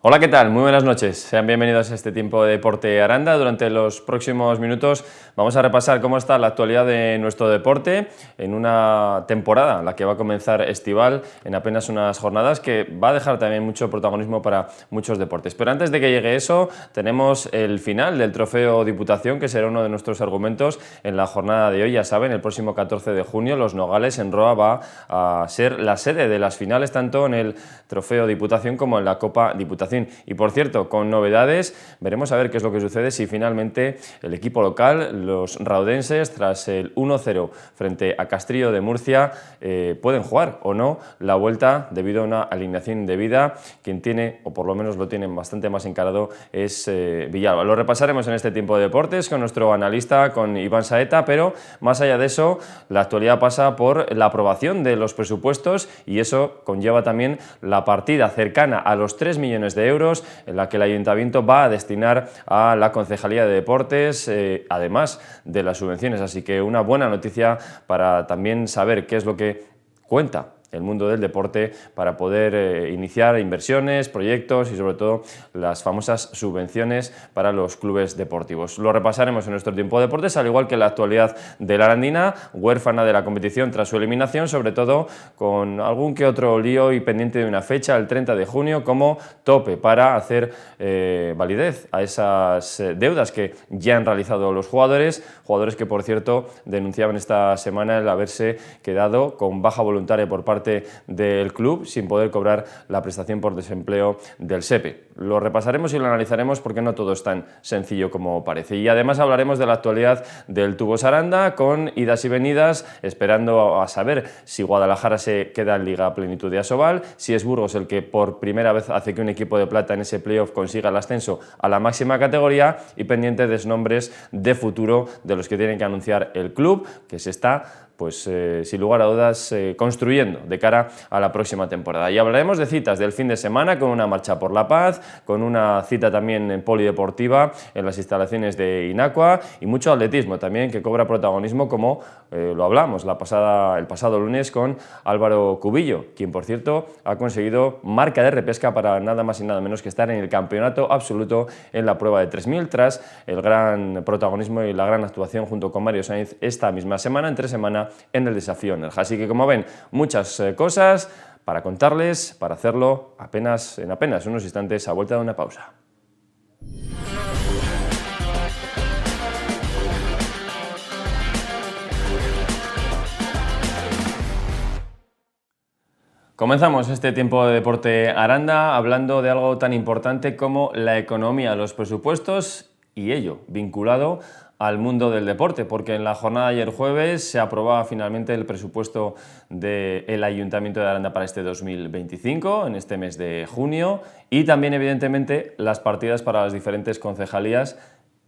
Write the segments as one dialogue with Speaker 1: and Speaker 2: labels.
Speaker 1: Hola, ¿qué tal? Muy buenas noches. Sean bienvenidos a este tiempo de Deporte Aranda. Durante los próximos minutos vamos a repasar cómo está la actualidad de nuestro deporte en una temporada, la que va a comenzar estival en apenas unas jornadas, que va a dejar también mucho protagonismo para muchos deportes. Pero antes de que llegue eso, tenemos el final del Trofeo Diputación, que será uno de nuestros argumentos en la jornada de hoy. Ya saben, el próximo 14 de junio, Los Nogales en Roa va a ser la sede de las finales, tanto en el Trofeo Diputación como en la Copa Diputación. Y por cierto, con novedades, veremos a ver qué es lo que sucede si finalmente el equipo local, los raudenses, tras el 1-0 frente a Castrillo de Murcia, pueden jugar o no la vuelta debido a una alineación indebida. Quien tiene, o por lo menos lo tienen bastante más encarado, es Villalba. Lo repasaremos en este tiempo de deportes con nuestro analista, con Iván Saeta, pero más allá de eso, la actualidad pasa por la aprobación de los presupuestos y eso conlleva también la partida cercana a los 3 millones de euros en la que el Ayuntamiento va a destinar a la Concejalía de Deportes, además de las subvenciones. Así que una buena noticia para también saber qué es lo que cuenta el mundo del deporte para poder iniciar inversiones, proyectos y sobre todo las famosas subvenciones para los clubes deportivos. Lo repasaremos en nuestro tiempo de deportes, al igual que la actualidad de la Arandina, huérfana de la competición tras su eliminación, sobre todo con algún que otro lío y pendiente de una fecha, el 30 de junio, como tope para hacer validez a esas deudas que ya han realizado los jugadores que, por cierto, denunciaban esta semana el haberse quedado con baja voluntaria por parte del club sin poder cobrar la prestación por desempleo del SEPE. Lo repasaremos y lo analizaremos porque no todo es tan sencillo como parece. Y además hablaremos de la actualidad del Tubos Aranda con idas y venidas, esperando a saber si Guadalajara se queda en Liga Plenitud de Asobal, si es Burgos el que por primera vez hace que un equipo de plata en ese playoff consiga el ascenso a la máxima categoría, y pendiente de nombres de futuro de los que tienen que anunciar el club, que se está sin lugar a dudas construyendo de cara a la próxima temporada. Y hablaremos de citas del fin de semana con una marcha por la paz, con una cita también polideportiva en las instalaciones de Inacua y mucho atletismo también que cobra protagonismo, como lo hablamos el pasado lunes con Álvaro Cubillo, quien por cierto ha conseguido marca de repesca para nada más y nada menos que estar en el campeonato absoluto en la prueba de 3000 tras el gran protagonismo y la gran actuación junto con Mario Sainz esta misma semana, entre semana, en el desafío Nerja. Así que, como ven, muchas cosas para contarles, para hacerlo en apenas unos instantes a vuelta de una pausa. Comenzamos este tiempo de Deporte Aranda hablando de algo tan importante como la economía, los presupuestos y ello vinculado al mundo del deporte, porque en la jornada de ayer jueves se aprobaba finalmente el presupuesto del Ayuntamiento de Aranda para este 2025, en este mes de junio, y también evidentemente las partidas para las diferentes concejalías,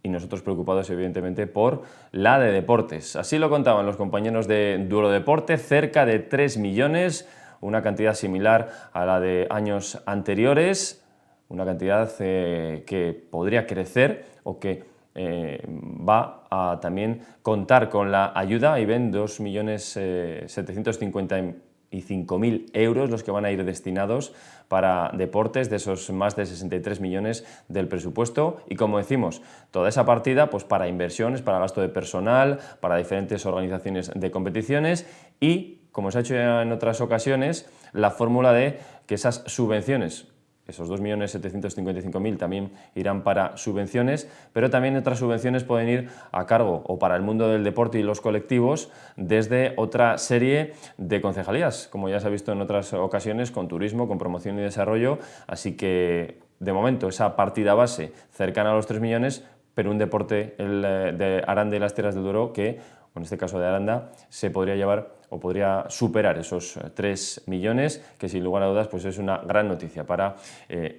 Speaker 1: y nosotros preocupados evidentemente por la de deportes. Así lo contaban los compañeros de Duro Deporte, cerca de 3 millones, una cantidad similar a la de años anteriores, una cantidad que podría crecer o que va a también contar con la ayuda. Y ven 2.755.000 euros los que van a ir destinados para deportes de esos más de 63 millones del presupuesto, y como decimos, toda esa partida para inversiones, para gasto de personal, para diferentes organizaciones de competiciones y, como se ha hecho ya en otras ocasiones, la fórmula de que esas subvenciones, esos 2.755.000 también irán para subvenciones, pero también otras subvenciones pueden ir a cargo o para el mundo del deporte y los colectivos desde otra serie de concejalías, como ya se ha visto en otras ocasiones, con turismo, con promoción y desarrollo. Así que, de momento, esa partida base cercana a los 3 millones, pero un deporte, el de Aranda y las Tierras del Duero, que, en este caso de Aranda, se podría llevar o podría superar esos 3 millones, que sin lugar a dudas es una gran noticia para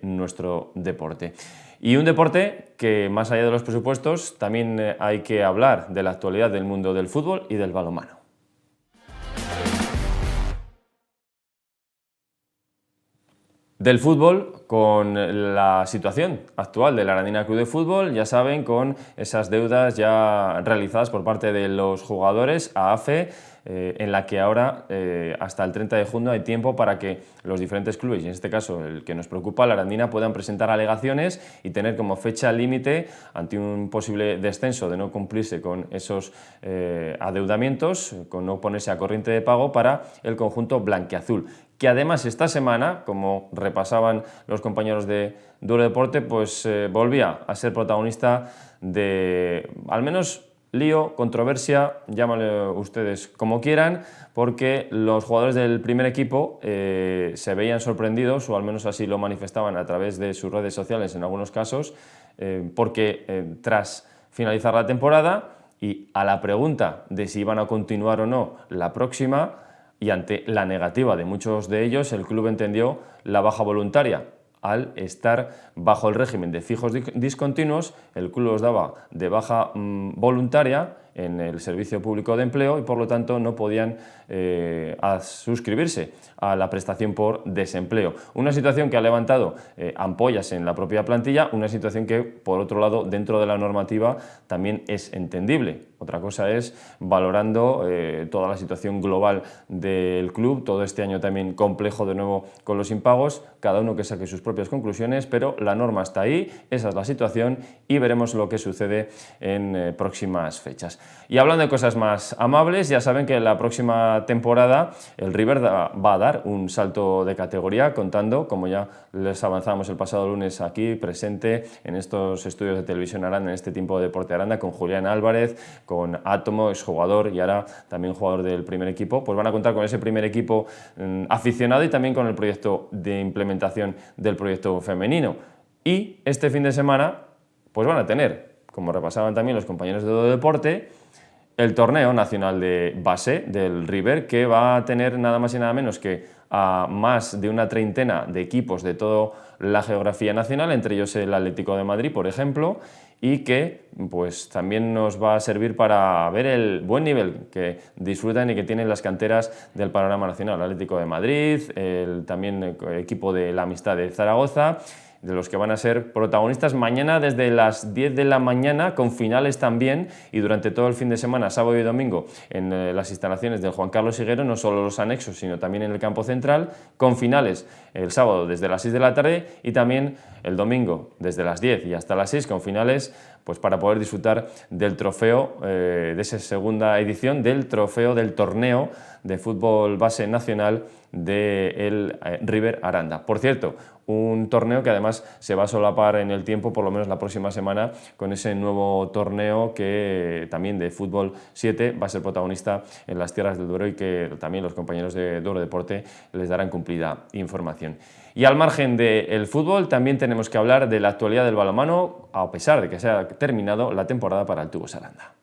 Speaker 1: nuestro deporte. Y un deporte que, más allá de los presupuestos, también hay que hablar de la actualidad del mundo del fútbol y del balonmano. Del fútbol, con la situación actual de la Arandina Club de Fútbol, ya saben, con esas deudas ya realizadas por parte de los jugadores a AFE, en la que ahora hasta el 30 de junio hay tiempo para que los diferentes clubes, y en este caso el que nos preocupa, la Arandina, puedan presentar alegaciones y tener como fecha límite ante un posible descenso de no cumplirse con esos adeudamientos, con no ponerse a corriente de pago para el conjunto blanquiazul, que además esta semana, como repasaban los compañeros de Duro Deporte, pues volvía a ser protagonista de al menos lío, controversia, llámale ustedes como quieran, porque los jugadores del primer equipo se veían sorprendidos, o al menos así lo manifestaban a través de sus redes sociales en algunos casos, porque tras finalizar la temporada y a la pregunta de si iban a continuar o no la próxima, y ante la negativa de muchos de ellos, el club entendió la baja voluntaria. Al estar bajo el régimen de fijos discontinuos, el club los daba de baja voluntaria en el Servicio Público de Empleo y por lo tanto no podían suscribirse a la prestación por desempleo. Una situación que ha levantado ampollas en la propia plantilla, una situación que, por otro lado, dentro de la normativa también es entendible. Otra cosa es valorando toda la situación global del club, todo este año también complejo de nuevo con los impagos, cada uno que saque sus propias conclusiones, pero la norma está ahí, esa es la situación y veremos lo que sucede en próximas fechas. Y hablando de cosas más amables, ya saben que en la próxima temporada el River va a dar un salto de categoría, contando, como ya les avanzamos el pasado lunes aquí, presente en estos estudios de Televisión Aranda, en este tiempo de Deporte Aranda, con Julián Álvarez, con Átomo, exjugador y ahora también jugador del primer equipo, pues van a contar con ese primer equipo aficionado y también con el proyecto de implementación del proyecto femenino. Y este fin de semana pues van a tener, como repasaban también los compañeros de Duro Deporte, el torneo nacional de base del River, que va a tener nada más y nada menos que a más de una treintena de equipos de toda la geografía nacional, entre ellos el Atlético de Madrid, por ejemplo, y que pues también nos va a servir para ver el buen nivel que disfrutan y que tienen las canteras del panorama nacional. El Atlético de Madrid, también el equipo de la Amistad de Zaragoza, de los que van a ser protagonistas mañana desde las 10 de la mañana, con finales también, y durante todo el fin de semana, sábado y domingo, en las instalaciones del Juan Carlos Higuero, no solo los anexos, sino también en el campo central, con finales el sábado desde las 6 de la tarde y también el domingo desde las 10 y hasta las 6, con finales pues para poder disfrutar del trofeo, de esa segunda edición del trofeo del torneo de fútbol base nacional del River Aranda. Por cierto, un torneo que además se va a solapar en el tiempo, por lo menos la próxima semana, con ese nuevo torneo que también de fútbol 7 va a ser protagonista en las tierras del Duero y que también los compañeros de Duro Deporte les darán cumplida información. Y al margen del fútbol también tenemos que hablar de la actualidad del balonmano, a pesar de que se ha terminado la temporada para el Tubos Aranda.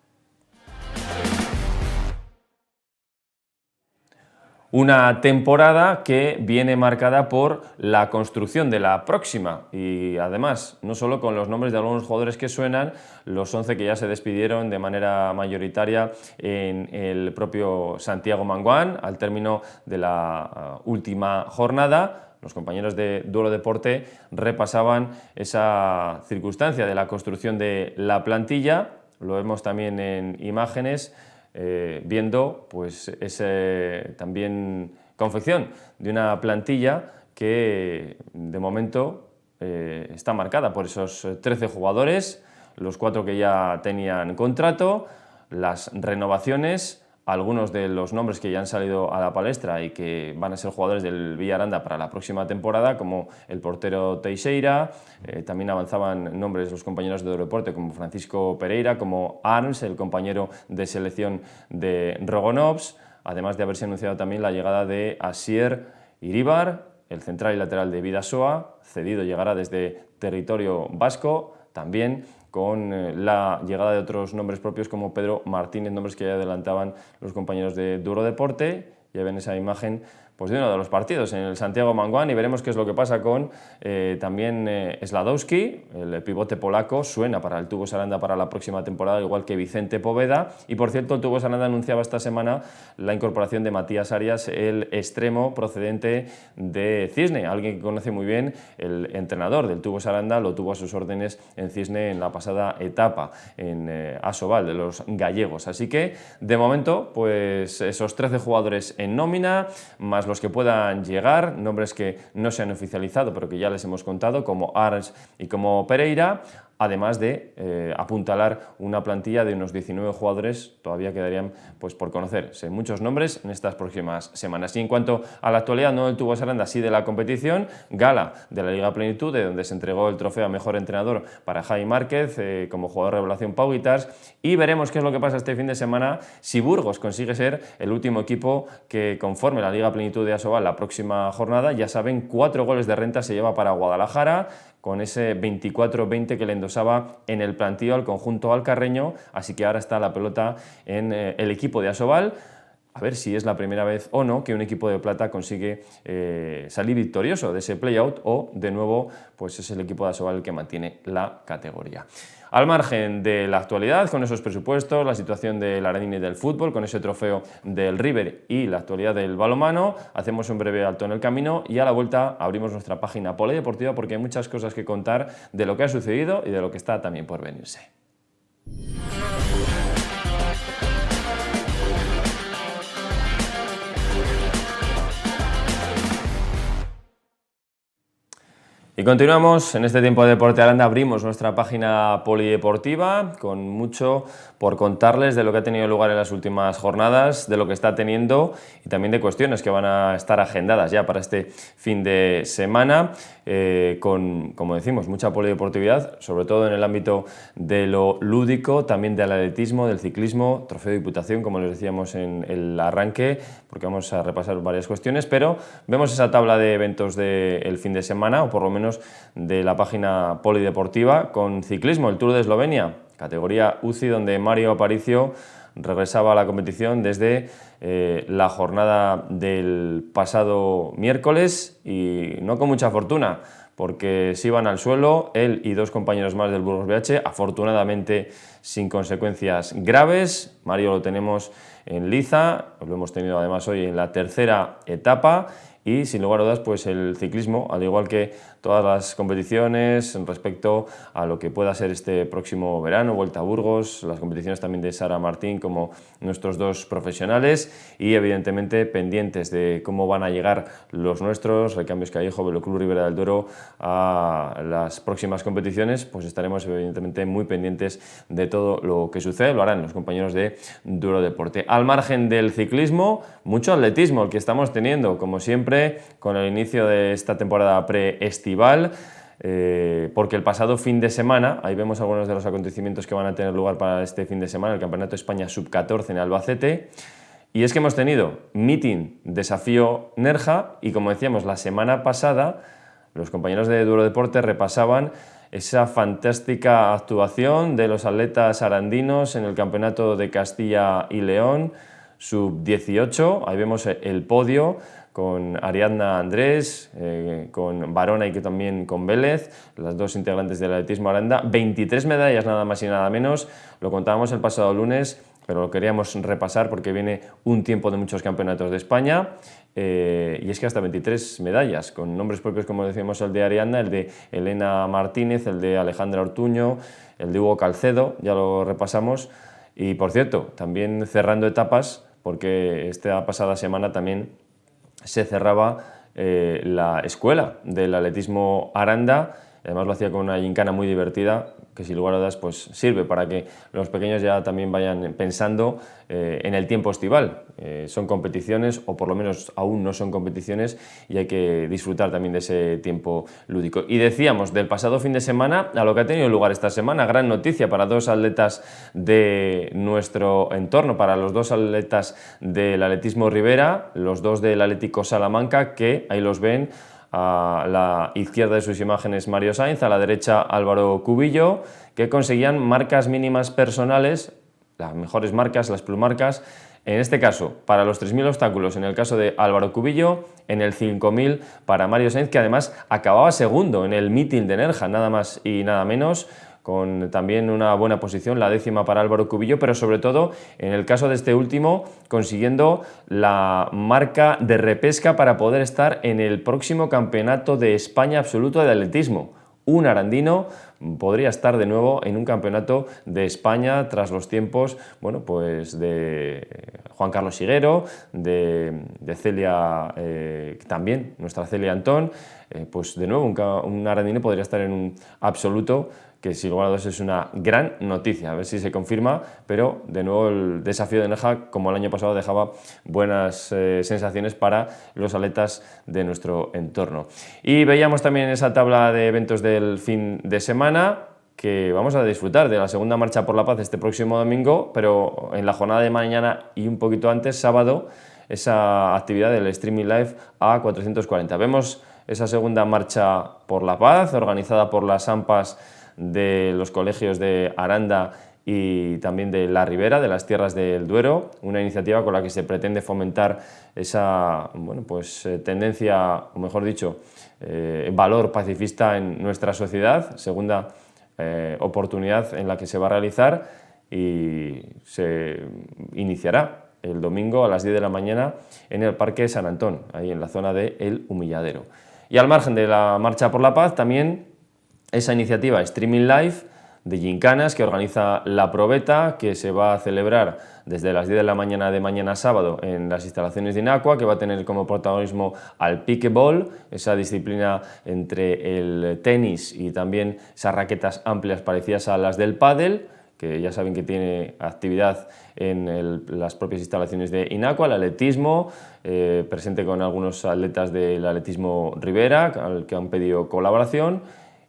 Speaker 1: Una temporada que viene marcada por la construcción de la próxima y además no solo con los nombres de algunos jugadores que suenan, los 11 que ya se despidieron de manera mayoritaria en el propio Santiago Manguán al término de la última jornada. Los compañeros de Duro Deporte repasaban esa circunstancia de la construcción de la plantilla, lo vemos también en imágenes, viendo pues también confección de una plantilla que de momento está marcada por esos 13 jugadores, los 4 que ya tenían contrato, las renovaciones, algunos de los nombres que ya han salido a la palestra y que van a ser jugadores del Villaranda para la próxima temporada, como el portero Teixeira, también avanzaban nombres los compañeros de Deporte como Francisco Pereira, como Arns, el compañero de selección de Rogonovs, además de haberse anunciado también la llegada de Asier Iribar, el central y lateral de Bidasoa, cedido, llegará desde territorio vasco, también con la llegada de otros nombres propios como Pedro Martínez, nombres que ya adelantaban los compañeros de Duro Deporte. Ya ven esa imagen pues de uno de los partidos en el Santiago Manguán, y veremos qué es lo que pasa con también Sladowski, el pivote polaco, suena para el Tubos Aranda para la próxima temporada, igual que Vicente Poveda. Y por cierto, el Tubos Aranda anunciaba esta semana la incorporación de Matías Arias, el extremo procedente de Cisne, alguien que conoce muy bien el entrenador del Tubos Aranda, lo tuvo a sus órdenes en Cisne en la pasada etapa, en Asobal, de los gallegos. Así que, de momento, pues esos 13 jugadores en nómina, más los que puedan llegar, nombres que no se han oficializado, pero que ya les hemos contado, como Arns y como Pereira, además de apuntalar una plantilla de unos 19 jugadores. Todavía quedarían pues por conocerse muchos nombres en estas próximas semanas. Y en cuanto a la actualidad, no del Tubos Aranda, sí de la competición, gala de la Liga Plenitud, de donde se entregó el trofeo a Mejor Entrenador para Javi Márquez, como jugador revelación Pau Guitars, y veremos qué es lo que pasa este fin de semana si Burgos consigue ser el último equipo que conforme la Liga Plenitud de Asobal la próxima jornada. Ya saben, 4 goles de renta se lleva para Guadalajara, con ese 24-20 que le endosaba en el plantío al conjunto alcarreño, así que ahora está la pelota en el equipo de Asobal. A ver si es la primera vez o no que un equipo de plata consigue salir victorioso de ese play-out, o de nuevo pues es el equipo de Asobal el que mantiene la categoría. Al margen de la actualidad, con esos presupuestos, la situación del Aradín y del fútbol, con ese trofeo del River y la actualidad del balonmano, hacemos un breve alto en el camino y a la vuelta abrimos nuestra página polideportiva, porque hay muchas cosas que contar de lo que ha sucedido y de lo que está también por venirse. Y continuamos en este tiempo de Deporte Aranda. Abrimos nuestra página polideportiva con mucho por contarles de lo que ha tenido lugar en las últimas jornadas, de lo que está teniendo y también de cuestiones que van a estar agendadas ya para este fin de semana, con, como decimos, mucha polideportividad, sobre todo en el ámbito de lo lúdico, también del atletismo, del ciclismo, trofeo de Diputación, como les decíamos en el arranque, porque vamos a repasar varias cuestiones, pero vemos esa tabla de eventos del fin de semana, o por lo menos de la página polideportiva, con ciclismo, el Tour de Eslovenia, categoría UCI, donde Mario Aparicio regresaba a la competición desde la jornada del pasado miércoles, y no con mucha fortuna, porque se iban al suelo él y 2 compañeros más del Burgos BH, afortunadamente sin consecuencias graves. Mario lo tenemos en liza, lo hemos tenido además hoy en la tercera etapa, y sin lugar a dudas pues el ciclismo, al igual que todas las competiciones respecto a lo que pueda ser este próximo verano, Vuelta a Burgos, las competiciones también de Sara Martín como nuestros 2 profesionales, y evidentemente pendientes de cómo van a llegar los nuestros, Recambios Callejo, Veloclub Ribera del Duero, a las próximas competiciones. Pues estaremos evidentemente muy pendientes de todo lo que sucede, lo harán los compañeros de Duro Deporte. Al margen del ciclismo, mucho atletismo el que estamos teniendo, como siempre, con el inicio de esta temporada pre-estival, porque el pasado fin de semana, ahí vemos algunos de los acontecimientos que van a tener lugar para este fin de semana, el Campeonato de España Sub-14 en Albacete, y es que hemos tenido meeting desafío Nerja, y como decíamos la semana pasada, los compañeros de Duro Deporte repasaban esa fantástica actuación de los atletas arandinos en el Campeonato de Castilla y León Sub-18, ahí vemos el podio, con Ariadna Andrés, con Barona y que también con Vélez, las 2 integrantes del atletismo Aranda, 23 medallas nada más y nada menos, lo contábamos el pasado lunes, pero lo queríamos repasar porque viene un tiempo de muchos campeonatos de España, y es que hasta 23 medallas, con nombres propios como decíamos, el de Ariadna, el de Elena Martínez, el de Alejandra Ortuño, el de Hugo Calcedo, ya lo repasamos, y por cierto, también cerrando etapas, porque esta pasada semana también se cerraba la escuela del atletismo Aranda. Además lo hacía con una gincana muy divertida, que sin lugar a dudas pues sirve para que los pequeños ya también vayan pensando en el tiempo estival. Son competiciones, o por lo menos aún no son competiciones, y hay que disfrutar también de ese tiempo lúdico. Y decíamos, del pasado fin de semana a lo que ha tenido lugar esta semana, gran noticia para 2 atletas de nuestro entorno, para los 2 atletas del atletismo Ribera, los 2 del Atlético Salamanca, que ahí los ven. A la izquierda de sus imágenes Mario Sainz, a la derecha Álvaro Cubillo, que conseguían marcas mínimas personales, las mejores marcas, las plusmarcas. En este caso, para los 3.000 obstáculos, en el caso de Álvaro Cubillo, en el 5.000 para Mario Sainz, que además acababa segundo en el meeting de Nerja, nada más y nada menos, con también una buena posición, la 10ª para Álvaro Cubillo, pero sobre todo, en el caso de este último, consiguiendo la marca de repesca para poder estar en el próximo Campeonato de España Absoluto de Atletismo. Un arandino podría estar de nuevo en un campeonato de España tras los tiempos, bueno, pues de Juan Carlos Higuero, de Celia, también nuestra Celia Antón, pues de nuevo un arandino podría estar en un absoluto, que sin lugar a dudas es una gran noticia, a ver si se confirma, pero de nuevo el desafío de Nerja, como el año pasado, dejaba buenas sensaciones para los atletas de nuestro entorno. Y veíamos también en esa tabla de eventos del fin de semana que vamos a disfrutar de la segunda Marcha por la Paz este próximo domingo, pero en la jornada de mañana y un poquito antes, sábado, esa actividad del Streaming Live a 440. Vemos esa segunda Marcha por la Paz, organizada por las AMPAs de los colegios de Aranda y también de La Ribera, de las Tierras del Duero, una iniciativa con la que se pretende fomentar esa, bueno, pues, tendencia, o mejor dicho, valor pacifista en nuestra sociedad, segunda oportunidad en la que se va a realizar y se iniciará el domingo a las 10 de la mañana en el Parque San Antón, ahí en la zona de El Humilladero. Y al margen de la Marcha por la Paz, también esa iniciativa Streaming Live de gincanas que organiza La Probeta, que se va a celebrar desde las 10 de la mañana de mañana sábado en las instalaciones de Inacua, que va a tener como protagonismo al pickleball, esa disciplina entre el tenis y también esas raquetas amplias parecidas a las del pádel, que ya saben que tiene actividad en las propias instalaciones de Inacua, el atletismo, presente con algunos atletas del atletismo Ribera, al que han pedido colaboración.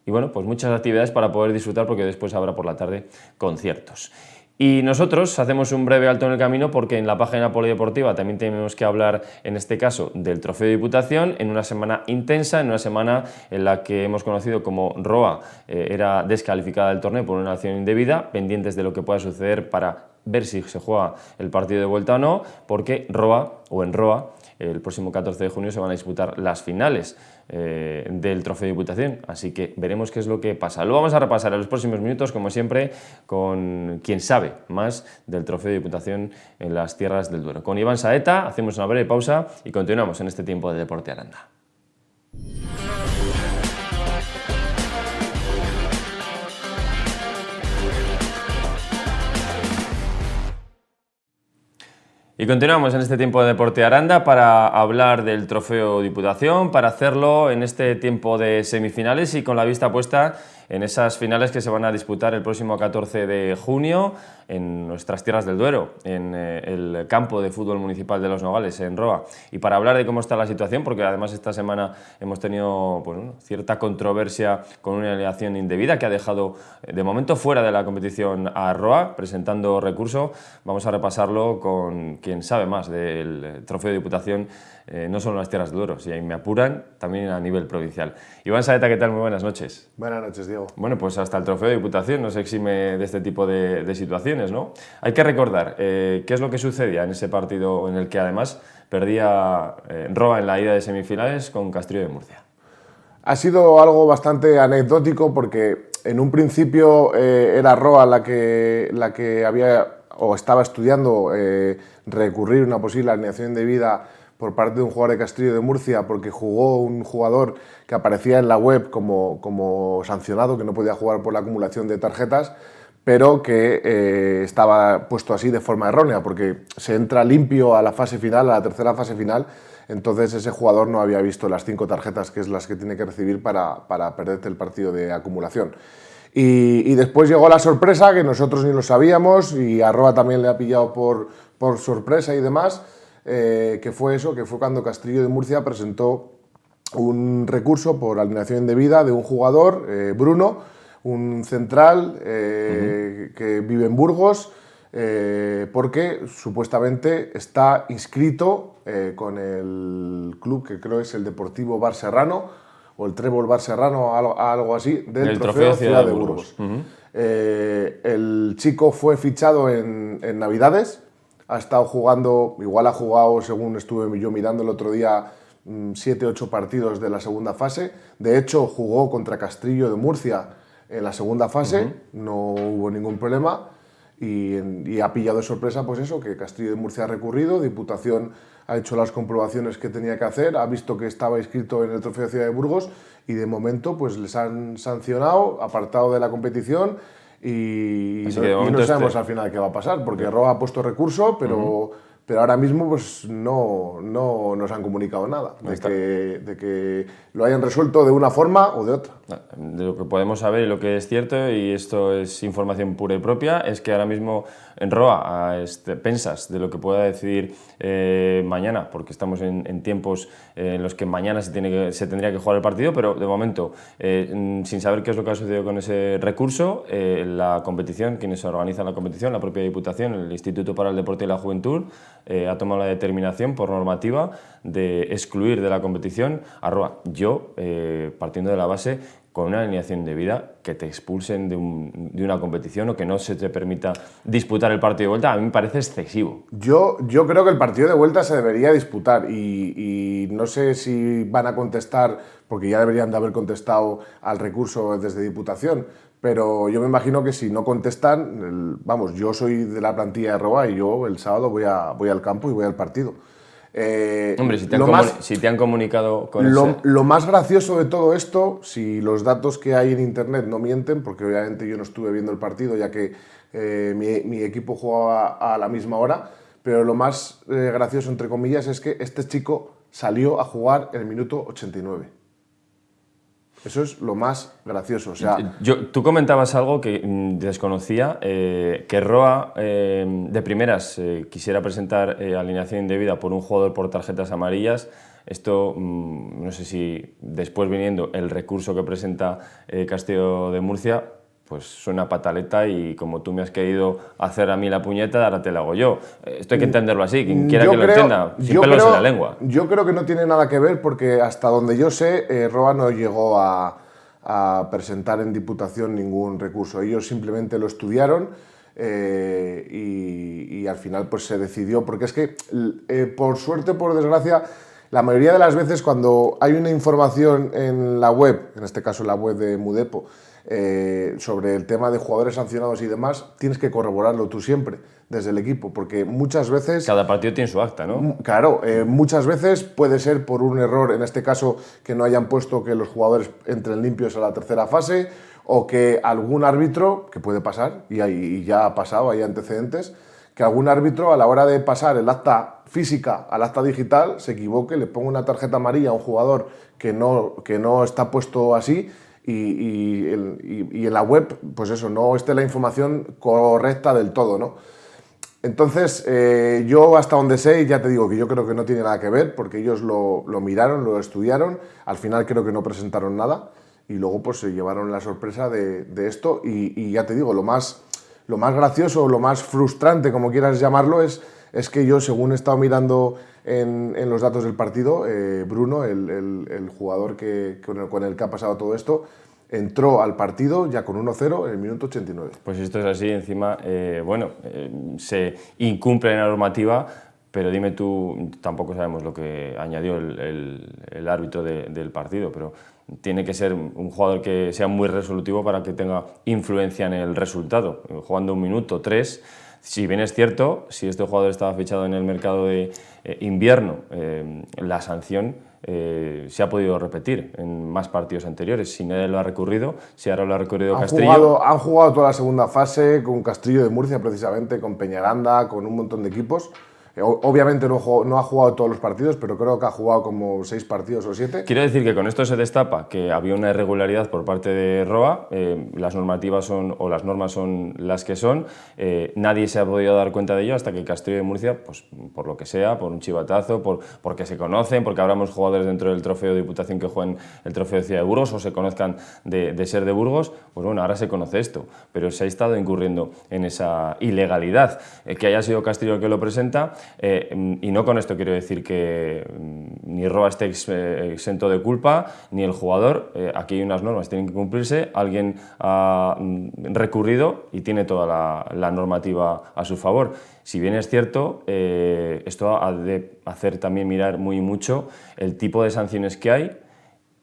Speaker 1: Y bueno, pues muchas actividades para poder disfrutar, porque después habrá por la tarde conciertos. Y nosotros hacemos un breve alto en el camino porque en la página polideportiva también tenemos que hablar, en este caso, del Trofeo de Diputación, en una semana intensa, en una semana en la que hemos conocido como Roa era descalificada del torneo por una acción indebida, pendientes de lo que pueda suceder para ver si se juega el partido de vuelta o no, porque en Roa, el próximo 14 de junio se van a disputar las finales del Trofeo de Diputación, así que veremos qué es lo que pasa. Lo vamos a repasar en los próximos minutos, como siempre, con quien sabe más del Trofeo de Diputación en las Tierras del Duero. Con Iván Saeta hacemos una breve pausa y continuamos en este tiempo de Deporte Aranda. Y continuamos en este tiempo de Deporte Aranda para hablar del Trofeo Diputación, para hacerlo en este tiempo de semifinales y con la vista puesta en esas finales que se van a disputar el próximo 14 de junio en nuestras Tierras del Duero, en el campo de fútbol municipal de Los Nogales, en Roa. Y para hablar de cómo está la situación, porque además esta semana hemos tenido, pues, cierta controversia con una alegación indebida que ha dejado de momento fuera de la competición a Roa, presentando recurso, vamos a repasarlo con quien sabe más del Trofeo de Diputación, no solo en las Tierras del Duero, si ahí me apuran, también a nivel provincial. Iván Saeta, ¿qué tal? Muy buenas noches.
Speaker 2: Buenas noches, Diego.
Speaker 1: Bueno, pues hasta el Trofeo de Diputación no se exime de este tipo de situaciones, ¿no? Hay que recordar qué es lo que sucedía en ese partido en el que además perdía Roa en la ida de semifinales con Castrillo de Murcia.
Speaker 2: Ha sido algo bastante anecdótico porque en un principio era Roa la que había o estaba estudiando recurrir una posible alineación indebida por parte de un jugador de Castrillo de Murcia porque jugó un jugador que aparecía en la web como sancionado, que no podía jugar por la acumulación de tarjetas, pero que estaba puesto así de forma errónea, porque se entra limpio a la fase final, a la tercera fase final, entonces ese jugador no había visto las 5 tarjetas, que es las que tiene que recibir para perderte el partido de acumulación. Y después llegó la sorpresa, que nosotros ni lo sabíamos, y a Roa también le ha pillado por sorpresa y demás, que fue cuando Castrillo de Murcia presentó un recurso por alineación indebida de un jugador, Bruno, un central que vive en Burgos, porque supuestamente está inscrito con el club que creo es el Deportivo Bar Serrano o el Trébol Bar Serrano, algo así, del Trofeo Ciudad de Burgos. El chico fue fichado en Navidades, ha estado jugando, igual ha jugado, según estuve yo mirando el otro día, 7-8 partidos de la segunda fase. De hecho, jugó contra Castrillo de Murcia en la segunda fase, no hubo ningún problema. Y ha pillado de sorpresa, pues eso, que Castrillo de Murcia ha recurrido, Diputación ha hecho las comprobaciones que tenía que hacer, ha visto que estaba inscrito en el Trofeo de Ciudad de Burgos y de momento pues les han sancionado, apartado de la competición y no sabemos al final qué va a pasar, porque Roa ha puesto recurso, pero ahora mismo pues no nos han comunicado nada de que lo hayan resuelto de una forma o de otra.
Speaker 1: De lo que podemos saber y lo que es cierto, y esto es información pura y propia, es que ahora mismo en Roa pensas de lo que pueda decidir mañana, porque estamos en tiempos en los que mañana se tendría que jugar el partido, pero de momento, sin saber qué es lo que ha sucedido con ese recurso, la competición, quienes organizan la competición, la propia Diputación, el Instituto para el Deporte y la Juventud, ha tomado la determinación por normativa de excluir de la competición a Roa. Yo, partiendo de la base, con una alineación de vida, que te expulsen de una competición o que no se te permita disputar el partido de vuelta, a mí me parece excesivo.
Speaker 2: Yo creo que el partido de vuelta se debería disputar y no sé si van a contestar, porque ya deberían de haber contestado al recurso desde Diputación, pero yo me imagino que si no contestan, vamos, yo soy de la plantilla de Roa y yo el sábado voy al campo y voy al partido.
Speaker 1: Hombre, si te han comunicado con
Speaker 2: lo más gracioso de todo esto, si los datos que hay en internet no mienten, porque obviamente yo no estuve viendo el partido ya que mi equipo jugaba a la misma hora, pero lo más gracioso, entre comillas, es que este chico salió a jugar en el minuto 89. Eso es lo más gracioso. O sea,
Speaker 1: tú comentabas algo que desconocía, que Roa de primeras quisiera presentar alineación indebida por un jugador por tarjetas amarillas. Esto, no sé si después viniendo el recurso que presenta Castrillo de Murcia, pues suena pataleta y como tú me has querido hacer a mí la puñeta, ahora te la hago yo. Esto hay que entenderlo así, quien quiera que lo entienda, sin pelos en la lengua.
Speaker 2: Yo creo que no tiene nada que ver porque hasta donde yo sé, Roa no llegó a presentar en Diputación ningún recurso. Ellos simplemente lo estudiaron y al final pues se decidió, porque es que por suerte o por desgracia, la mayoría de las veces cuando hay una información en la web, en este caso la web de Mudepo, sobre el tema de jugadores sancionados y demás, tienes que corroborarlo tú siempre desde el equipo, porque muchas veces...
Speaker 1: Cada partido tiene su acta, ¿no?
Speaker 2: Claro, muchas veces puede ser por un error, en este caso que no hayan puesto que los jugadores entren limpios a la tercera fase, o que algún árbitro, que puede pasar, y ya ha pasado, hay antecedentes, que algún árbitro a la hora de pasar el acta física al acta digital se equivoque, le ponga una tarjeta amarilla a un jugador que no está puesto así, y en la web, pues eso, no esté la información correcta del todo, ¿no? Entonces, yo hasta donde sé, ya te digo que yo creo que no tiene nada que ver, porque ellos lo miraron, lo estudiaron, al final creo que no presentaron nada, y luego pues se llevaron la sorpresa de esto, y ya te digo, lo más gracioso, lo más frustrante, como quieras llamarlo, es que yo, según he estado mirando en los datos del partido, Bruno, el jugador con el que ha pasado todo esto, entró al partido ya con 1-0 en el minuto 89.
Speaker 1: Pues esto es así, encima, se incumple la normativa, pero dime tú, tampoco sabemos lo que añadió el árbitro del partido, pero tiene que ser un jugador que sea muy resolutivo para que tenga influencia en el resultado. Jugando 1 minuto, 3, si bien es cierto, si este jugador estaba fichado en el mercado de invierno, la sanción se ha podido repetir en más partidos anteriores. Si nadie lo ha recurrido, si ahora lo ha recurrido Castrillo...
Speaker 2: Han jugado toda la segunda fase con Castrillo de Murcia, precisamente, con Peñaranda, con un montón de equipos. Obviamente no ha jugado todos los partidos, pero creo que ha jugado como 6 partidos o 7.
Speaker 1: Quiero decir que con esto se destapa que había una irregularidad por parte de Roa, las normativas las normas son las que son, nadie se ha podido dar cuenta de ello hasta que Castrillo de Murcia, pues por lo que sea, por un chivatazo, porque se conocen, porque habramos jugadores dentro del trofeo de Diputación que jueguen el trofeo de Ciudad de Burgos o se conozcan de ser de Burgos, pues bueno, ahora se conoce esto, pero se ha estado incurriendo en esa ilegalidad. Que haya sido Castrillo el que lo presenta, Y no con esto quiero decir que ni Roa esté exento de culpa, ni el jugador. Aquí hay unas normas, tienen que cumplirse. Alguien ha recurrido y tiene toda la normativa a su favor. Si bien es cierto, esto ha de hacer también mirar muy mucho el tipo de sanciones que hay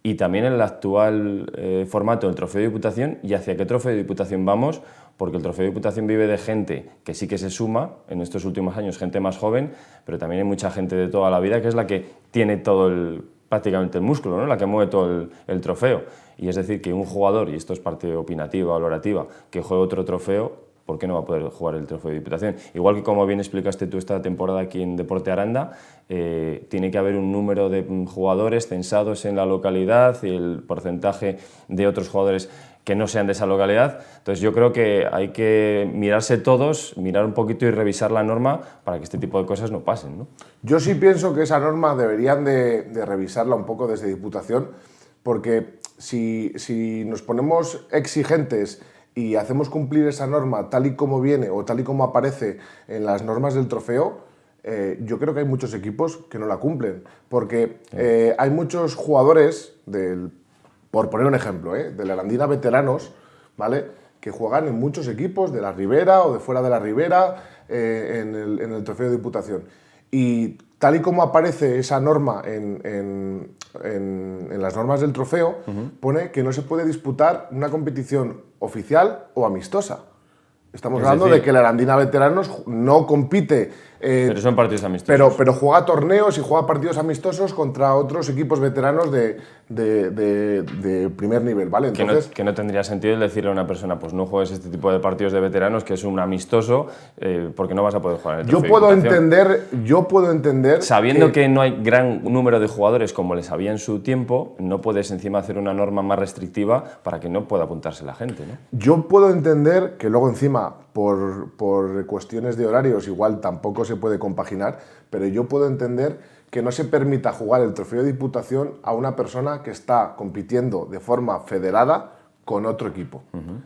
Speaker 1: y también el actual formato del Trofeo de Diputación y hacia qué Trofeo de Diputación vamos, porque el Trofeo de Diputación vive de gente que sí que se suma en estos últimos años, gente más joven, pero también hay mucha gente de toda la vida que es la que tiene prácticamente el músculo, ¿no? La que mueve todo el trofeo. Y es decir, que un jugador, y esto es parte opinativa, valorativa, que juegue otro trofeo, ¿por qué no va a poder jugar el Trofeo de Diputación? Igual que como bien explicaste tú esta temporada aquí en Deporte Aranda, tiene que haber un número de jugadores censados en la localidad y el porcentaje de otros jugadores que no sean de esa localidad. Entonces yo creo que hay que mirarse todos, mirar un poquito y revisar la norma para que este tipo de cosas no pasen, ¿no?
Speaker 2: Yo sí pienso que esa norma deberían de revisarla un poco desde Diputación, porque si nos ponemos exigentes y hacemos cumplir esa norma tal y como viene o tal y como aparece en las normas del trofeo, yo creo que hay muchos equipos que no la cumplen, porque hay muchos jugadores, por poner un ejemplo, de la Arandina veteranos, ¿vale?, que juegan en muchos equipos de la Ribera o de fuera de la Ribera en el Trofeo de Diputación. Y tal y como aparece esa norma en las normas del trofeo, pone que no se puede disputar una competición oficial o amistosa. Estamos hablando de que la Arandina Veteranos no compite.
Speaker 1: Pero son partidos amistosos.
Speaker 2: Pero juega torneos y juega partidos amistosos contra otros equipos veteranos de primer nivel, ¿vale?
Speaker 1: Entonces, que no tendría sentido el decirle a una persona, pues no juegues este tipo de partidos de veteranos, que es un amistoso, porque no vas a poder jugar en el Trofeo de Diputación.
Speaker 2: Yo puedo entender.
Speaker 1: Sabiendo que no hay gran número de jugadores como les había en su tiempo, no puedes encima hacer una norma más restrictiva para que no pueda apuntarse la gente, ¿no?
Speaker 2: Yo puedo entender que luego encima, por cuestiones de horarios, igual tampoco se puede compaginar, pero yo puedo entender que no se permita jugar el Trofeo de Diputación a una persona que está compitiendo de forma federada con otro equipo,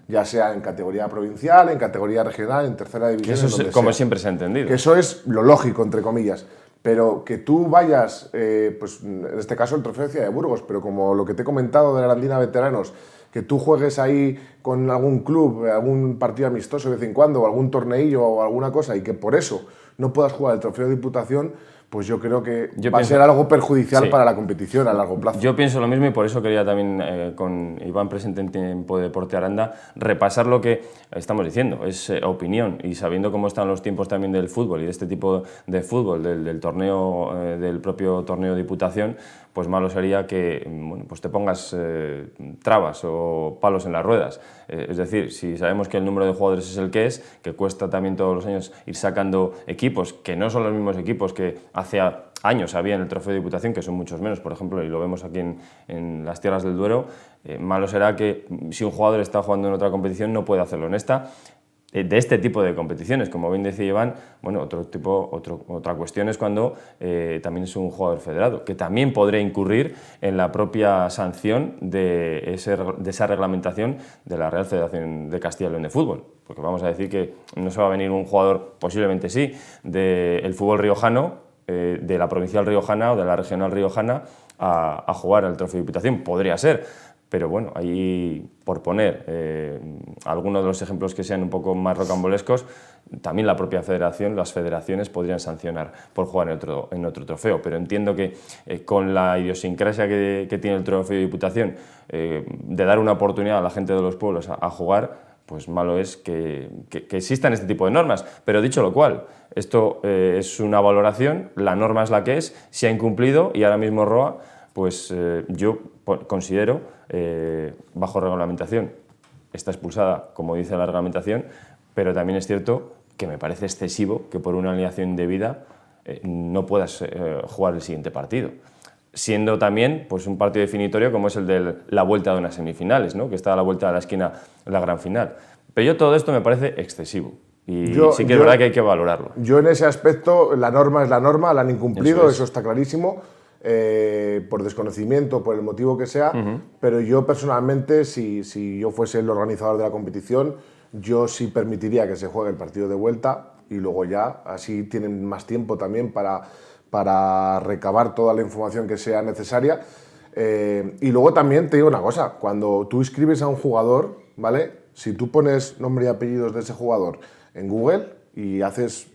Speaker 2: ya sea en categoría provincial, en categoría regional, en tercera división.
Speaker 1: Eso es como siempre se ha entendido.
Speaker 2: Que eso es lo lógico, entre comillas. Pero que tú vayas, pues en este caso el Trofeo de Ciudad de Burgos, pero como lo que te he comentado de la Arandina Veteranos, que tú juegues ahí con algún club, algún partido amistoso de vez en cuando, o algún torneillo o alguna cosa, y que por eso no puedas jugar el Trofeo de Diputación, pues yo creo que va a ser algo perjudicial para la competición a largo plazo.
Speaker 1: Yo pienso lo mismo y por eso quería también, con Iván presente en Tiempo de Deporte Aranda, repasar lo que estamos diciendo. Es opinión, y sabiendo cómo están los tiempos también del fútbol y de este tipo de fútbol, del torneo, del propio torneo de Diputación, pues malo sería que pues te pongas trabas o palos en las ruedas. Es decir, si sabemos que el número de jugadores es el que es, que cuesta también todos los años ir sacando equipos, que no son los mismos equipos que hace años había en el Trofeo de Diputación, que son muchos menos, por ejemplo, y lo vemos aquí en las tierras del Duero, malo será que si un jugador está jugando en otra competición no puede hacerlo en esta. De este tipo de competiciones, como bien decía Iván, bueno, otra cuestión es cuando también es un jugador federado, que también podría incurrir en la propia sanción de esa reglamentación de la Real Federación de Castilla y León de Fútbol, porque vamos a decir que no se va a venir un jugador, posiblemente sí, del fútbol riojano, de la provincial riojana o de la regional riojana a jugar al Trofeo de Diputación, podría ser. Pero bueno, ahí, por poner algunos de los ejemplos que sean un poco más rocambolescos, también la propia federación, las federaciones podrían sancionar por jugar en otro trofeo. Pero entiendo que con la idiosincrasia que tiene el Trofeo de Diputación, de dar una oportunidad a la gente de los pueblos a jugar, pues malo es que existan este tipo de normas. Pero dicho lo cual, esto es una valoración, la norma es la que es, se ha incumplido y ahora mismo Roa, pues yo considero, bajo reglamentación, está expulsada, como dice la reglamentación, pero también es cierto que me parece excesivo que por una alineación indebida no puedas jugar el siguiente partido. Siendo también pues, un partido definitorio como es el de la vuelta de unas semifinales, ¿no?, que está a la vuelta de la esquina la gran final. Pero yo todo esto me parece excesivo. Y sí que es verdad que hay que valorarlo.
Speaker 2: Yo en ese aspecto, la norma es la norma, la han incumplido, eso está clarísimo. Por desconocimiento, por el motivo que sea, pero yo personalmente, si yo fuese el organizador de la competición, yo sí permitiría que se juegue el partido de vuelta y luego ya así tienen más tiempo también para recabar toda la información que sea necesaria. Y luego también te digo una cosa, cuando tú inscribes a un jugador, ¿vale? Si tú pones nombre y apellidos de ese jugador en Google y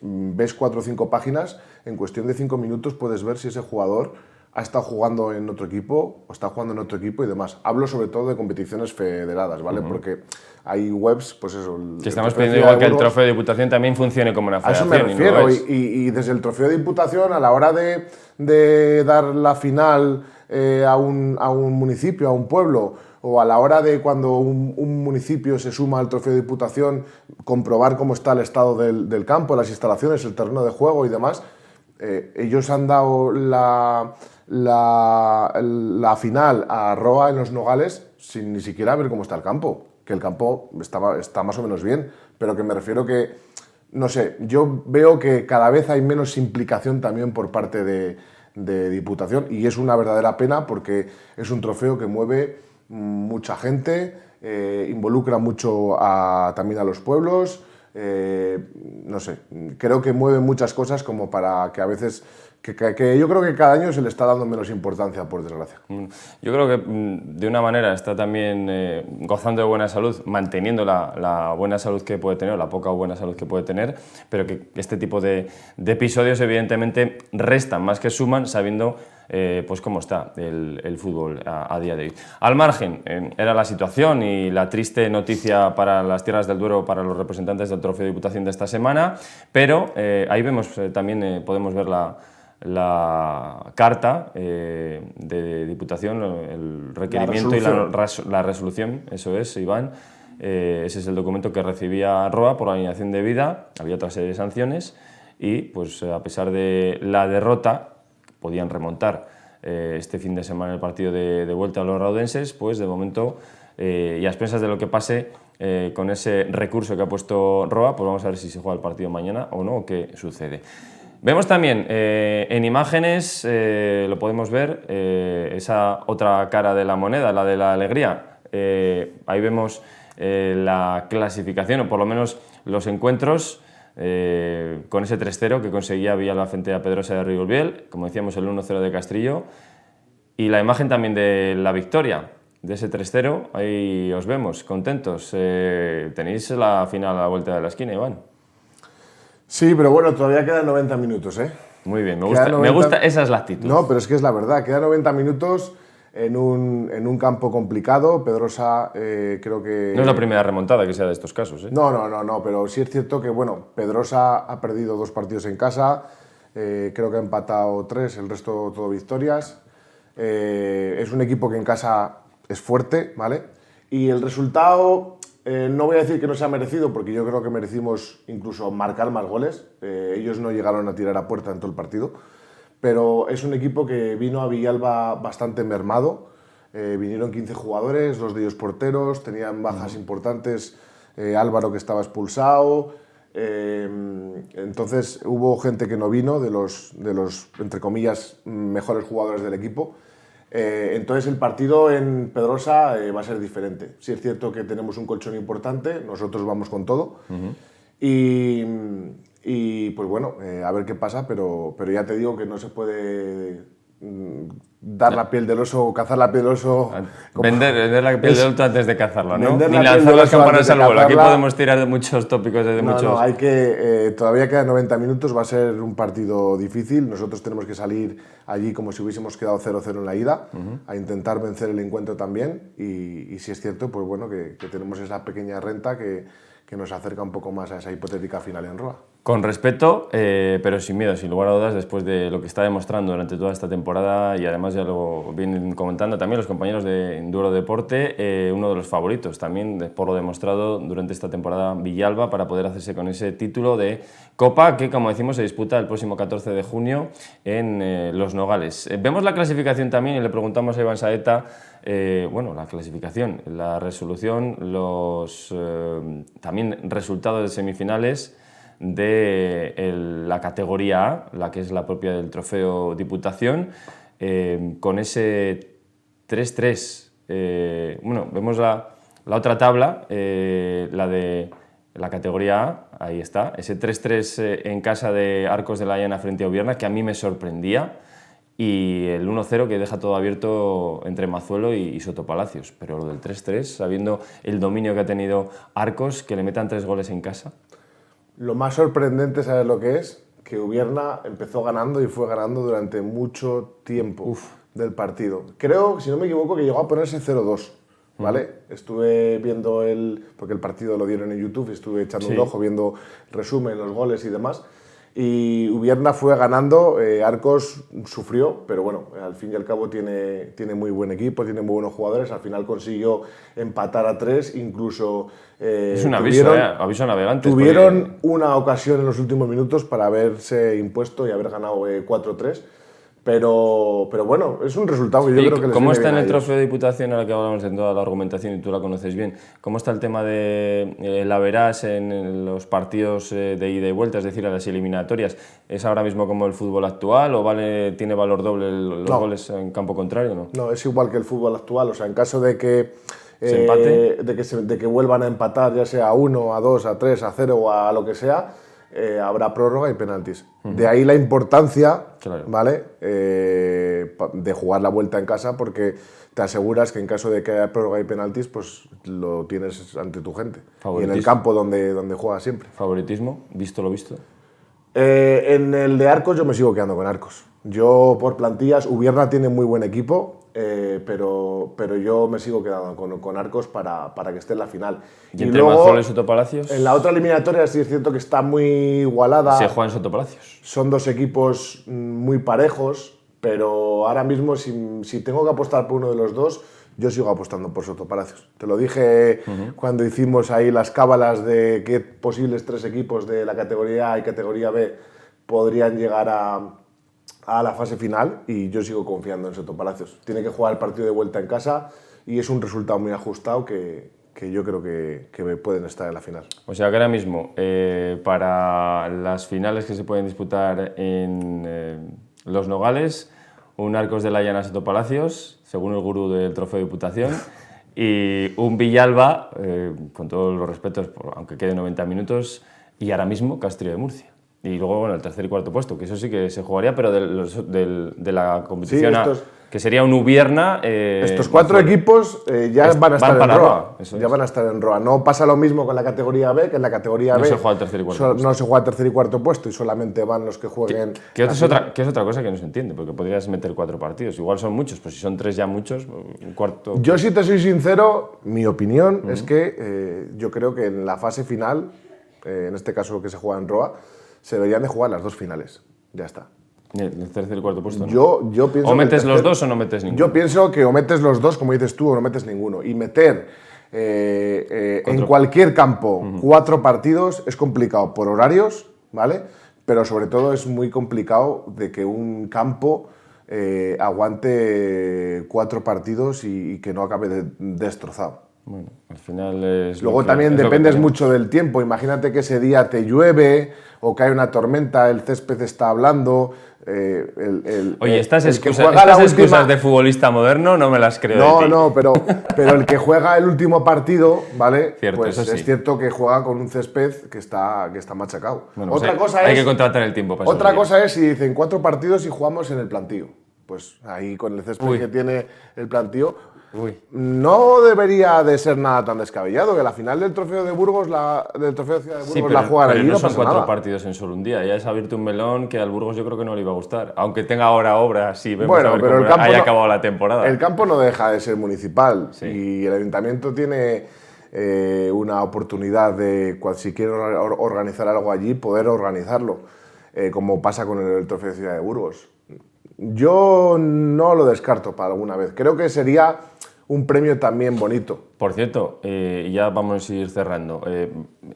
Speaker 2: ves 4 o 5 páginas, en cuestión de 5 minutos puedes ver si ese jugador ha estado jugando en otro equipo o está jugando en otro equipo y demás. Hablo sobre todo de competiciones federadas, ¿vale? Porque hay webs, pues eso...
Speaker 1: Que estamos pidiendo igual que el trofeo de Diputación también funcione como una federación.
Speaker 2: A eso me refiero. Y desde el trofeo de Diputación, a la hora de dar la final a un municipio, a un pueblo, o a la hora de cuando un municipio se suma al trofeo de Diputación, comprobar cómo está el estado del campo, las instalaciones, el terreno de juego y demás, ellos han dado la final a Roa en Los Nogales sin ni siquiera ver cómo está el campo, que el campo está más o menos bien, pero que me refiero que, no sé, yo veo que cada vez hay menos implicación también por parte de Diputación y es una verdadera pena porque es un trofeo que mueve mucha gente, involucra mucho también a los pueblos, no sé, creo que mueve muchas cosas como para que a veces... Que yo creo que cada año se le está dando menos importancia, por desgracia.
Speaker 1: Yo creo que de una manera está también gozando de buena salud, manteniendo la buena salud que puede tener, o la poca o buena salud que puede tener, pero que este tipo de episodios evidentemente restan más que suman, sabiendo pues cómo está el fútbol a día de hoy. Al margen, era la situación y la triste noticia para las Tierras del Duero, para los representantes del Trofeo de Diputación de esta semana, pero ahí vemos también, podemos ver la carta de Diputación, el requerimiento y la resolución, eso es, Iván. Ese es el documento que recibía Roa por alineación de vida. Había otra serie de sanciones y, pues, a pesar de la derrota, podían remontar este fin de semana el partido de vuelta a los raudenses, pues de momento, y a expensas de lo que pase con ese recurso que ha puesto Roa, pues vamos a ver si se juega el partido mañana o no, o qué sucede. Vemos también en imágenes, lo podemos ver, esa otra cara de la moneda, la de la alegría. Ahí vemos la clasificación, o por lo menos los encuentros, con ese 3-0 que conseguía Villalba frente a Pedrosa de Rigolbiel, como decíamos, el 1-0 de Castrillo, y la imagen también de la victoria, de ese 3-0. Ahí os vemos, contentos. Tenéis la final a la vuelta de la esquina, Iván.
Speaker 2: Sí, pero bueno, todavía quedan 90 minutos, ¿eh?
Speaker 1: Muy bien, me gusta, esa es la actitud.
Speaker 2: No, pero es que es la verdad, quedan 90 minutos en un campo complicado. Pedrosa creo que...
Speaker 1: No es la primera remontada que sea de estos casos, ¿eh?
Speaker 2: No, pero sí es cierto que, bueno, Pedrosa ha perdido 2 partidos en casa, creo que ha empatado 3, el resto todo victorias. Es un equipo que en casa es fuerte, ¿vale? Y el resultado... no voy a decir que no sea merecido, porque yo creo que merecimos incluso marcar más goles. Ellos no llegaron a tirar a puerta en todo el partido, pero es un equipo que vino a Villalba bastante mermado. Vinieron 15 jugadores, 2 de ellos porteros, tenían bajas importantes, Álvaro que estaba expulsado. Entonces hubo gente que no vino, de los, entre comillas, mejores jugadores del equipo. Entonces el partido en Pedrosa va a ser diferente. Sí es cierto que tenemos un colchón importante, nosotros vamos con todo. Y pues bueno, a ver qué pasa, pero ya te digo que no se puede dar la piel del oso o cazar la piel del oso.
Speaker 1: Vender la piel del oso antes de cazarla, ¿no?
Speaker 2: Ni
Speaker 1: lanzar las campanas al vuelo. Aquí podemos tirar de muchos tópicos.
Speaker 2: No, hay que... todavía quedan 90 minutos, va a ser un partido difícil. Nosotros tenemos que salir allí como si hubiésemos quedado 0-0 en la ida, a intentar vencer el encuentro también. Y si es cierto, pues bueno, que tenemos esa pequeña renta que nos acerca un poco más a esa hipotética final en Roa.
Speaker 1: Con respeto, pero sin miedo, sin lugar a dudas, después de lo que está demostrando durante toda esta temporada, y además ya lo vienen comentando también los compañeros de Enduro Deporte, uno de los favoritos también por lo demostrado durante esta temporada Villalba para poder hacerse con ese título de Copa que, como decimos, se disputa el próximo 14 de junio en Los Nogales. Vemos la clasificación también y le preguntamos a Iván Saeta, bueno, la clasificación, la resolución, los también resultados de semifinales de la categoría A, la que es la propia del Trofeo Diputación, con ese 3-3. Bueno, vemos la otra tabla, la de la categoría A, ahí está, ese 3-3 en casa de Arcos de la Llana frente a Ubierna, que a mí me sorprendía, y el 1-0 que deja todo abierto entre Mazuelo y Sotopalacios. Pero lo del 3-3, sabiendo el dominio que ha tenido Arcos, que le metan 3 goles en casa.
Speaker 2: Lo más sorprendente, ¿sabes lo que es? Que Ubierna empezó ganando y fue ganando durante mucho tiempo del partido. Creo, si no me equivoco, que llegó a ponerse 0-2. ¿Vale? Estuve viendo porque el partido lo dieron en YouTube, estuve echando un ojo, viendo resumen, los goles y demás. Y Ubierna fue ganando, Arcos sufrió, pero bueno, al fin y al cabo tiene muy buen equipo, tiene muy buenos jugadores, al final consiguió empatar a 3, incluso...
Speaker 1: es un aviso, aviso a navegantes.
Speaker 2: Tuvieron una ocasión en los últimos minutos para haberse impuesto y haber ganado 4-3. Pero bueno, es un resultado que yo creo que les
Speaker 1: ¿Cómo
Speaker 2: viene
Speaker 1: está en
Speaker 2: bien
Speaker 1: el
Speaker 2: a ellos.
Speaker 1: trofeo de Diputación, ahora que hablamos de toda la argumentación y tú la conoces bien? ¿Cómo está el tema de la verás en los partidos de ida y vuelta, es decir, a las eliminatorias? ¿Es ahora mismo como el fútbol actual o tiene valor doble los goles en campo contrario?
Speaker 2: No, es igual que el fútbol actual. O sea, en caso de que,
Speaker 1: ¿Se empate?
Speaker 2: de que vuelvan a empatar, ya sea a 1, a 2, a 3, a 0 o a lo que sea, habrá prórroga y penaltis. De ahí la importancia,
Speaker 1: Claro.
Speaker 2: ¿vale? De jugar la vuelta en casa, porque te aseguras que en caso de que haya prórroga y penaltis, pues lo tienes ante tu gente. Y en el campo donde juegas siempre.
Speaker 1: ¿Favoritismo? ¿Visto lo visto?
Speaker 2: En el de Arcos yo me sigo quedando con Arcos. Yo por plantillas, Ubierna tiene muy buen equipo, pero yo me sigo quedando con Arcos para que esté en la final.
Speaker 1: ¿Y entre Mazuelo y Sotopalacios?
Speaker 2: En la otra eliminatoria sí es cierto que está muy igualada.
Speaker 1: Se juega en Sotopalacios.
Speaker 2: Son dos equipos muy parejos, pero ahora mismo si tengo que apostar por uno de los dos, yo sigo apostando por Sotopalacios. Te lo dije cuando hicimos ahí las cábalas de qué posibles 3 equipos de la categoría A y categoría B podrían llegar a la fase final, y yo sigo confiando en Sotopalacios. Tiene que jugar el partido de vuelta en casa y es un resultado muy ajustado que yo creo que pueden estar en la final.
Speaker 1: O sea que ahora mismo, para las finales que se pueden disputar en Los Nogales, un Arcos de la Llana Sotopalacios, según el gurú del Trofeo de Diputación, y un Villalba, con todos los respetos, aunque quede 90 minutos, y ahora mismo Castrillo de Murcia. Y luego, bueno, el tercer y cuarto puesto, que eso sí que se jugaría, pero de la competición
Speaker 2: Sí,
Speaker 1: A, que sería un Ubierna...
Speaker 2: estos 4 equipos ya van a estar en ROA.
Speaker 1: Ya
Speaker 2: van a estar en ROA. No pasa lo mismo con la categoría B, que en la categoría B
Speaker 1: no se juega el tercer y cuarto puesto.
Speaker 2: No se juega el tercer y cuarto puesto y solamente van los que jueguen...
Speaker 1: Que es otra cosa que no se entiende, porque podrías meter 4 partidos. Igual son muchos, pues si son 3 ya muchos, un cuarto...
Speaker 2: Yo, si te soy sincero, mi opinión es que yo creo que en la fase final, en este caso que se juega en ROA, se deberían de jugar las 2 finales. Ya está.
Speaker 1: El tercer y cuarto puesto, ¿no?
Speaker 2: Yo pienso
Speaker 1: o metes
Speaker 2: que
Speaker 1: los 2 o no metes ninguno.
Speaker 2: Yo pienso que o metes los 2, como dices tú, o no metes ninguno. Y meter en cualquier campo 4 partidos es complicado por horarios, ¿vale? Pero sobre todo es muy complicado de que un campo aguante 4 partidos y que no acabe destrozado.
Speaker 1: Bueno, al final es...
Speaker 2: Luego también dependes mucho del tiempo. Imagínate que ese día te llueve o que hay una tormenta, el césped está hablando...
Speaker 1: Oye, estas excusas de futbolista moderno no me las creo de ti.
Speaker 2: No, pero el que juega el último partido, ¿vale?
Speaker 1: Cierto,
Speaker 2: pues
Speaker 1: eso sí.
Speaker 2: Es cierto que juega con un césped que está machacado.
Speaker 1: Bueno, pues hay que contratar el tiempo para
Speaker 2: Otra cosa es si dicen 4 partidos y jugamos en el plantío. Pues ahí con el césped que tiene el plantío... No debería de ser nada tan descabellado, que la final del Trofeo de Burgos, del Trofeo de Ciudad de Burgos, la juegan allí,
Speaker 1: no son
Speaker 2: pasa
Speaker 1: 4
Speaker 2: nada.
Speaker 1: partidos en solo un día. Ya es abierto un melón que al Burgos yo creo que no le iba a gustar. Aunque tenga ahora obra, sí, vemos
Speaker 2: Bueno,
Speaker 1: a ver
Speaker 2: pero
Speaker 1: cómo
Speaker 2: el campo
Speaker 1: haya acabado la temporada.
Speaker 2: El campo no deja de ser municipal,
Speaker 1: Sí.
Speaker 2: y el ayuntamiento tiene una oportunidad de, si quiere organizar algo allí, poder organizarlo, como pasa con el Trofeo de Ciudad de Burgos. Yo no lo descarto para alguna vez. Creo que sería un premio también bonito.
Speaker 1: Por cierto, ya vamos a ir cerrando.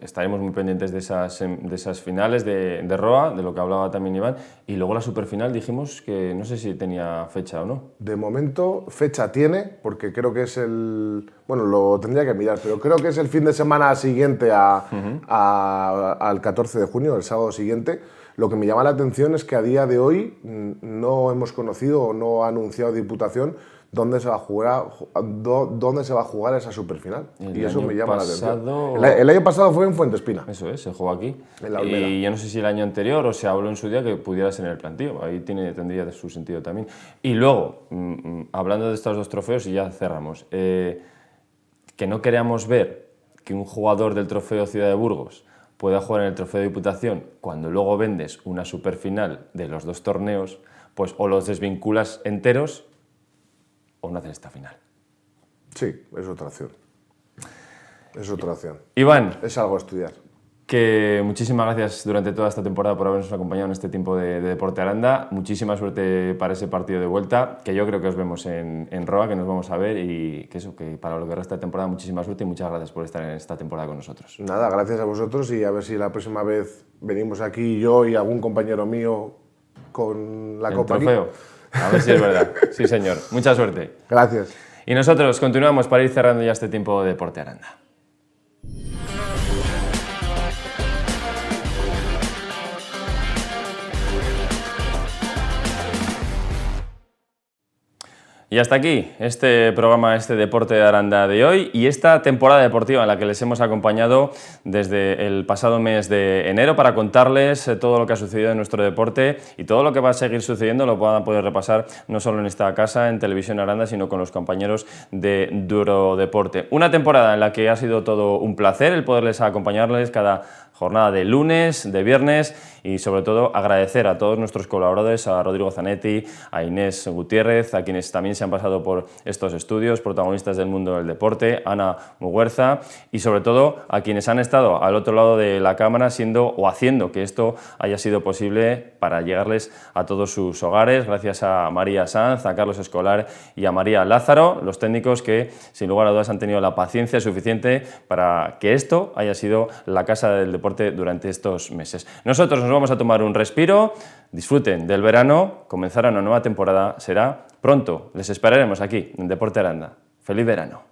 Speaker 1: Estaremos muy pendientes de esas finales de ROA, de lo que hablaba también Iván. Y luego la superfinal dijimos que no sé si tenía fecha o no.
Speaker 2: De momento, fecha tiene, porque creo que es bueno, lo tendría que mirar, pero creo que es el fin de semana siguiente al 14 de junio, el sábado siguiente. Lo que me llama la atención es que a día de hoy no hemos conocido o no ha anunciado Diputación dónde se va a jugar esa superfinal. Y eso me llama la atención. El año pasado fue en Fuentespina.
Speaker 1: Eso es, se jugó aquí.
Speaker 2: En la Olmeda.
Speaker 1: Y yo no sé si el año anterior o se habló en su día que pudiera ser en el plantío. Ahí tendría su sentido también. Y luego, hablando de estos dos trofeos, y ya cerramos, que no queramos ver que un jugador del trofeo Ciudad de Burgos pueda jugar en el trofeo de Diputación cuando luego vendes una superfinal de los dos torneos, pues o los desvinculas enteros o no haces esta final.
Speaker 2: Sí, es otra opción. Es otra opción.
Speaker 1: Iván,
Speaker 2: es algo a estudiar.
Speaker 1: Que muchísimas gracias durante toda esta temporada por habernos acompañado en este tiempo de Deporte Aranda. Muchísima suerte para ese partido de vuelta, que yo creo que os vemos en Roa, que nos vamos a ver y que para lo que resta de temporada muchísima suerte y muchas gracias por estar en esta temporada con nosotros.
Speaker 2: Nada, gracias a vosotros y a ver si la próxima vez venimos aquí yo y algún compañero mío con la copa.
Speaker 1: El trofeo. A ver si es verdad. Sí, señor. Mucha suerte.
Speaker 2: Gracias.
Speaker 1: Y nosotros continuamos para ir cerrando ya este tiempo de Deporte Aranda. Y hasta aquí este programa, este Deporte de Aranda de hoy y esta temporada deportiva en la que les hemos acompañado desde el pasado mes de enero para contarles todo lo que ha sucedido en nuestro deporte y todo lo que va a seguir sucediendo lo van a poder repasar no solo en esta casa, en Televisión Aranda, sino con los compañeros de Duro Deporte. Una temporada en la que ha sido todo un placer el poderles acompañarles cada jornada de lunes, de viernes y sobre todo agradecer a todos nuestros colaboradores, a Rodrigo Zanetti, a Inés Gutiérrez, a quienes también se han pasado por estos estudios, protagonistas del mundo del deporte, Ana Muguerza y sobre todo a quienes han estado al otro lado de la cámara siendo o haciendo que esto haya sido posible para llegarles a todos sus hogares, gracias a María Sanz, a Carlos Escolar y a María Lázaro, los técnicos que sin lugar a dudas han tenido la paciencia suficiente para que esto haya sido la casa del deporte durante estos meses. Nosotros nos vamos a tomar un respiro, disfruten del verano, comenzará una nueva temporada, será pronto, les esperaremos aquí en Deporte Aranda. ¡Feliz verano!